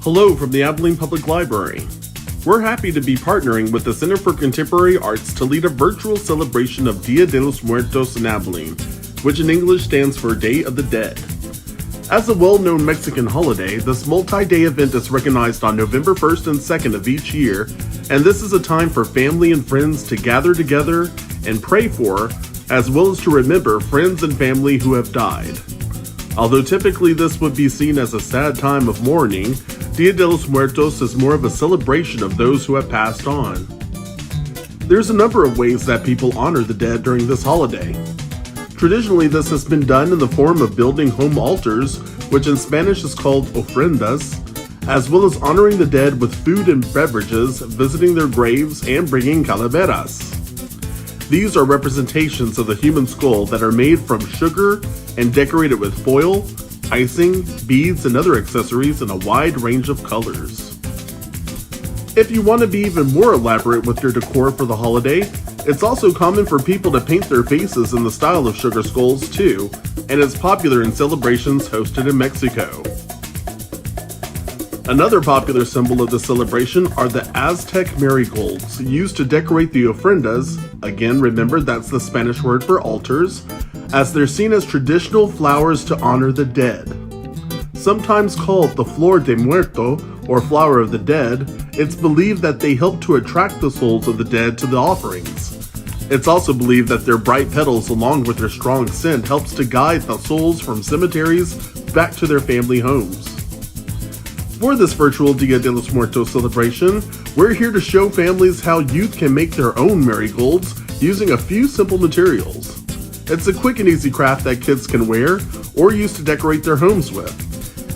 Hello from the Abilene Public Library. We're happy to be partnering with the Center for Contemporary Arts to lead a virtual celebration of Dia de los Muertos in Abilene, which in English stands for Day of the Dead. As a well-known Mexican holiday, this multi-day event is recognized on November 1st and 2nd of each year, and this is a time for family and friends to gather together and pray for, as well as to remember friends and family who have died. Although typically this would be seen as a sad time of mourning, Dia de los Muertos is more of a celebration of those who have passed on. There's a number of ways that people honor the dead during this holiday. Traditionally, this has been done in the form of building home altars, which in Spanish is called ofrendas, as well as honoring the dead with food and beverages, visiting their graves, and bringing calaveras. These are representations of the human skull that are made from sugar and decorated with foil, icing, beads, and other accessories in a wide range of colors. If you want to be even more elaborate with your decor for the holiday, it's also common for people to paint their faces in the style of sugar skulls too, and it's popular in celebrations hosted in Mexico. Another popular symbol of the celebration are the Aztec marigolds, used to decorate the ofrendas, again remember that's the Spanish word for altars, as they're seen as traditional flowers to honor the dead. Sometimes called the Flor de Muerto, or Flower of the Dead, it's believed that they help to attract the souls of the dead to the offerings. It's also believed that their bright petals along with their strong scent helps to guide the souls from cemeteries back to their family homes. For this virtual Dia de los Muertos celebration, we're here to show families how youth can make their own marigolds using a few simple materials. It's a quick and easy craft that kids can wear or use to decorate their homes with.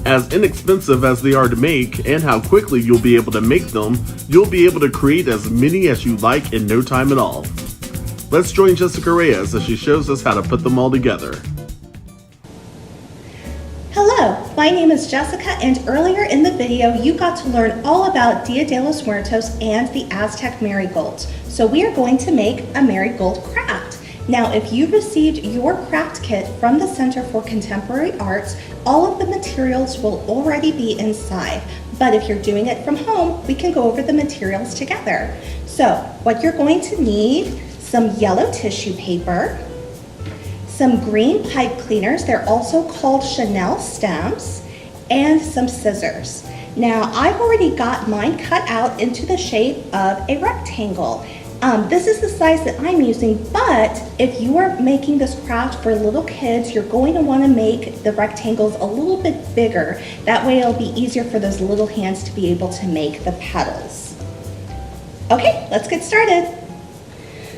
As inexpensive as they are to make and how quickly you'll be able to make them, you'll be able to create as many as you like in no time at all. Let's join Jessica Reyes as she shows us how to put them all together. Hello, my name is Jessica, and earlier in the video you got to learn all about Dia de los Muertos and the Aztec marigolds. So we are going to make a marigold craft. Now, if you received your craft kit from the Center for Contemporary Arts, all of the materials will already be inside. But if you're doing it from home, we can go over the materials together. So what you're going to need: some yellow tissue paper, some green pipe cleaners, they're also called Chanel stems, and some scissors. Now, I've already got mine cut out into the shape of a rectangle. This is the size that I'm using, but if you are making this craft for little kids, you're going to want to make the rectangles a little bit bigger. That way it'll be easier for those little hands to be able to make the petals. Okay, let's get started.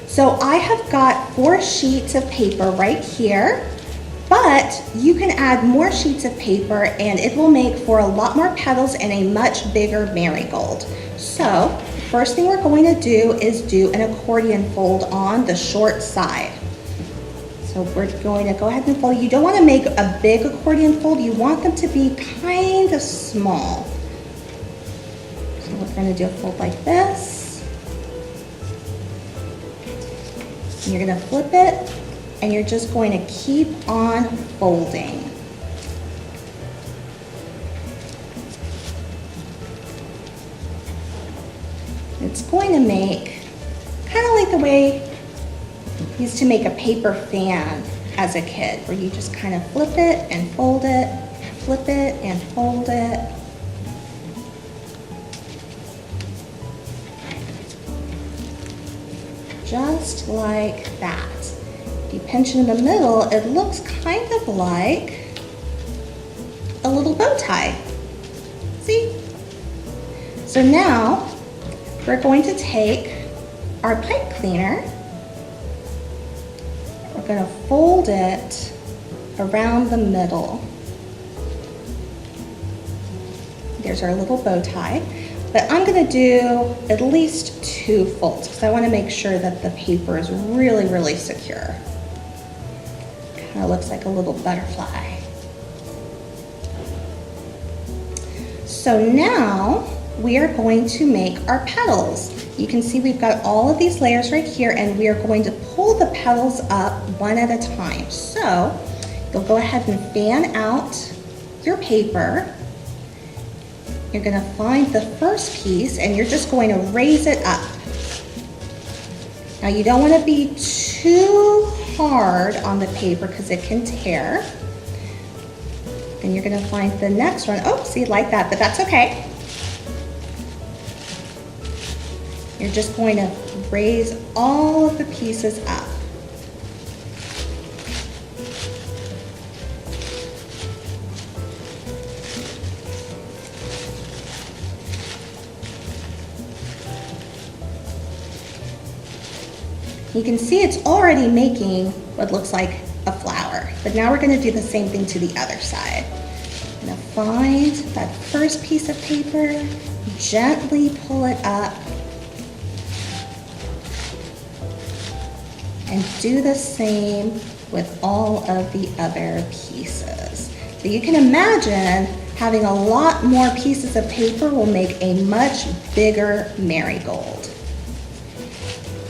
So I have got 4 sheets of paper right here, but you can add more sheets of paper and it will make for a lot more petals and a much bigger marigold. So first thing we're going to do is do an accordion fold on the short side. So we're going to go ahead and fold. You don't want to make a big accordion fold. You want them to be kind of small. So we're going to do a fold like this. And you're going to flip it and you're just going to keep on folding. It's going to make kind of like the way you used to make a paper fan as a kid, where you just kind of flip it and fold it, flip it and fold it. Just like that. If you pinch in the middle, it looks kind of like a little bow tie. See? So now, we're going to take our pipe cleaner, we're going to fold it around the middle. There's our little bow tie, but I'm going to do at least 2 folds because I want to make sure that the paper is really, really secure. Kind of looks like a little butterfly. So now, we are going to make our petals. You can see we've got all of these layers right here, and we are going to pull the petals up one at a time. So you'll go ahead and fan out your paper You're going to find the first piece and you're just going to raise it up. Now you don't want to be too hard on the paper because it can tear. Then you're going to find the next one. Oh, see, like that, but that's okay. You're just going to raise all of the pieces up. You can see it's already making what looks like a flower, but now we're going to do the same thing to the other side. I'm going to find that first piece of paper, gently pull it up, and do the same with all of the other pieces. So you can imagine having a lot more pieces of paper will make a much bigger marigold.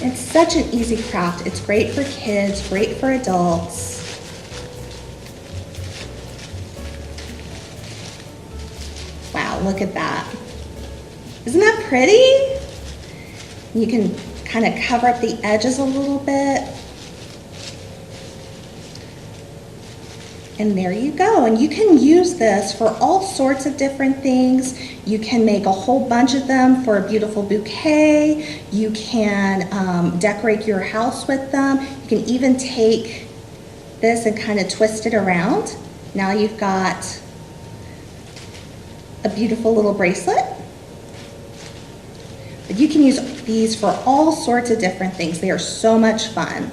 It's such an easy craft. It's great for kids, great for adults. Wow, look at that. Isn't that pretty? You can kind of cover up the edges a little bit. And there you go. And you can use this for all sorts of different things. You can make a whole bunch of them for a beautiful bouquet. You can decorate your house with them. You can even take this and kind of twist it around. Now you've got a beautiful little bracelet. But you can use these for all sorts of different things. They are so much fun.